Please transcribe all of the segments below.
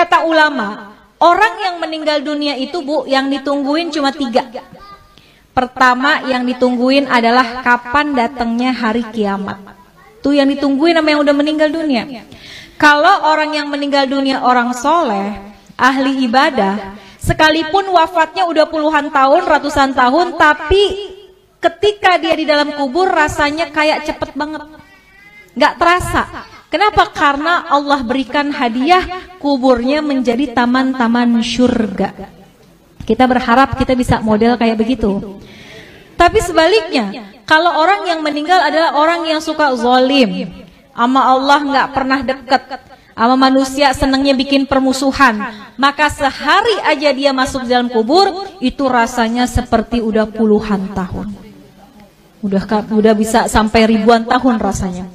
kata ulama, orang yang meninggal dunia itu Bu, yang ditungguin cuma 3. Pertama yang ditungguin adalah kapan datangnya hari kiamat. Tuh yang ditungguin sama yang udah meninggal dunia. Kalau orang yang meninggal dunia orang soleh, ahli ibadah, sekalipun wafatnya udah puluhan tahun, ratusan tahun, tapi ketika dia di dalam kubur rasanya kayak cepet banget, nggak terasa. Kenapa? Karena Allah berikan hadiah kuburnya menjadi taman-taman surga. Kita berharap kita bisa model kayak begitu. Tapi sebaliknya, kalau orang yang meninggal adalah orang yang suka zalim, sama Allah nggak pernah deket, sama manusia senangnya bikin permusuhan, maka sehari aja dia masuk dalam kubur itu rasanya seperti udah puluhan tahun, udah bisa sampai ribuan tahun rasanya.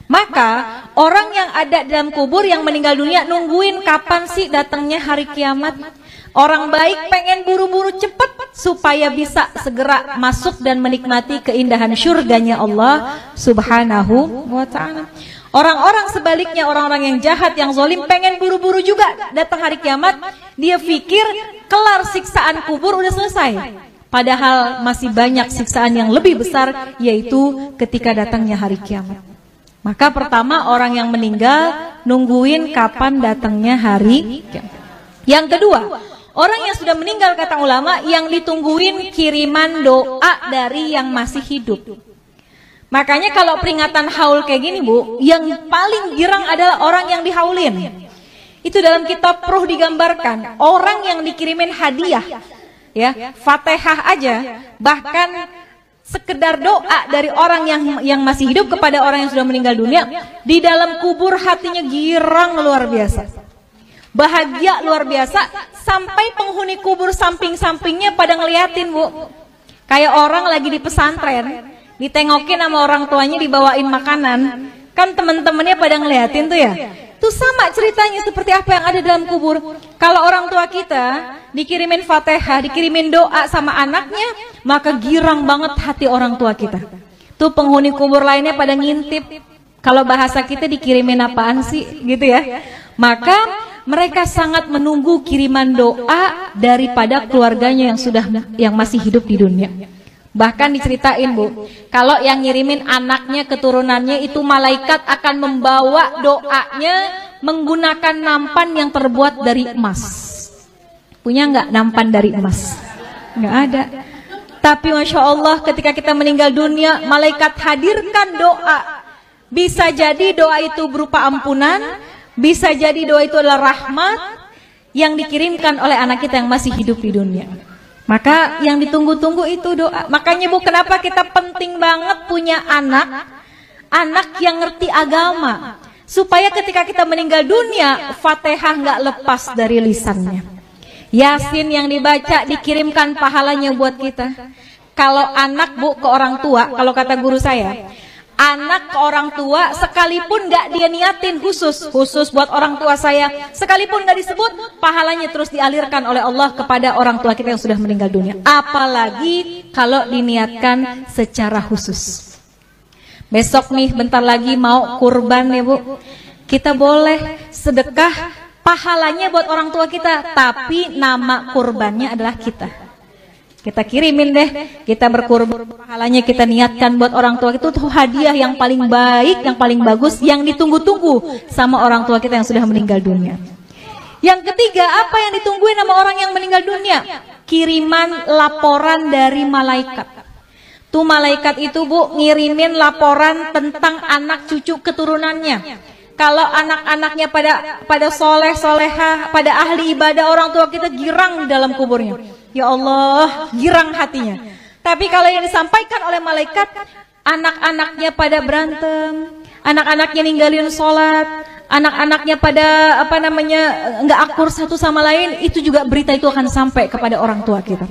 Maka orang yang ada dalam kubur yang meninggal dunia nungguin kapan sih datangnya hari kiamat. Orang baik pengen buru-buru cepat supaya bisa segera masuk dan menikmati keindahan surganya Allah Subhanahu wa ta'ala. Orang-orang sebaliknya, orang-orang yang jahat, yang zalim pengen buru-buru juga datang hari kiamat. Dia pikir kelar siksaan kubur udah selesai. Padahal masih banyak siksaan yang lebih besar, yaitu ketika datangnya hari kiamat. Maka pertama orang yang meninggal nungguin kapan datangnya hari kiamat. Yang kedua, orang yang sudah meninggal kata ulama yang ditungguin kiriman doa dari yang masih hidup. Makanya kalau peringatan haul kayak gini Bu, yang paling girang adalah orang yang dihaulin. Itu dalam kitab Ruh digambarkan, orang yang dikirimin hadiah, ya, Fatihah aja, bahkan sekedar doa dari orang yang masih hidup kepada orang yang sudah meninggal dunia, di dalam kubur hatinya girang luar biasa, bahagia luar biasa, sampai penghuni kubur samping-sampingnya pada ngeliatin Bu, kayak orang lagi di pesantren, ditengokin sama orang tuanya dibawain makanan, kan teman-temannya pada ngeliatin tuh ya. Itu sama ceritanya seperti apa yang ada dalam kubur. Kalau orang tua kita dikirimin Fatihah, dikirimin doa sama anaknya, maka girang banget hati orang tua kita. Tuh penghuni kubur lainnya pada ngintip. Kalau bahasa kita dikirimin apaan sih gitu ya. Maka mereka sangat menunggu kiriman doa daripada keluarganya yang masih hidup di dunia. Bahkan diceritain Bu, kalau yang ngirimin anaknya, keturunannya itu malaikat akan membawa doanya menggunakan nampan yang terbuat dari emas. Punya nggak nampan dari emas? Nggak ada. Tapi Masya Allah ketika kita meninggal dunia, malaikat hadirkan doa. Bisa jadi doa itu berupa ampunan, bisa jadi doa itu adalah rahmat yang dikirimkan oleh anak kita yang masih hidup di dunia. Maka yang ditunggu-tunggu itu doa. Makanya Bu, kenapa kita penting banget punya anak yang ngerti agama, supaya ketika kita meninggal dunia, Fatihah nggak lepas dari lisannya. Yasin yang dibaca dikirimkan pahalanya buat kita. Kalau anak Bu ke orang tua, kalau kata guru saya, anak ke orang tua sekalipun nggak dia niatin khusus buat orang tua saya, sekalipun nggak disebut, pahalanya terus dialirkan oleh Allah kepada orang tua kita yang sudah meninggal dunia. Apalagi kalau diniatkan secara khusus. Besok nih bentar lagi mau kurban ya Bu, kita boleh sedekah pahalanya buat orang tua kita, tapi nama kurbannya adalah kita. Kita kirimin deh, kita berkurban, pahalanya kita niatkan buat orang tua. Itu tuh hadiah yang paling baik, yang paling bagus, yang ditunggu-tunggu sama orang tua kita yang sudah meninggal dunia. Yang ketiga, apa yang ditungguin sama orang yang meninggal dunia? Kiriman laporan dari malaikat. Tuh malaikat itu Bu ngirimin laporan tentang anak cucu keturunannya. Kalau anak-anaknya pada soleh, solehah, pada ahli ibadah, orang tua kita girang di dalam kuburnya. Ya Allah, girang hatinya. Tapi kalau yang disampaikan oleh malaikat, anak-anaknya pada berantem, anak-anaknya ninggalin sholat, anak-anaknya pada nggak akur satu sama lain, itu juga berita itu akan sampai kepada orang tua kita.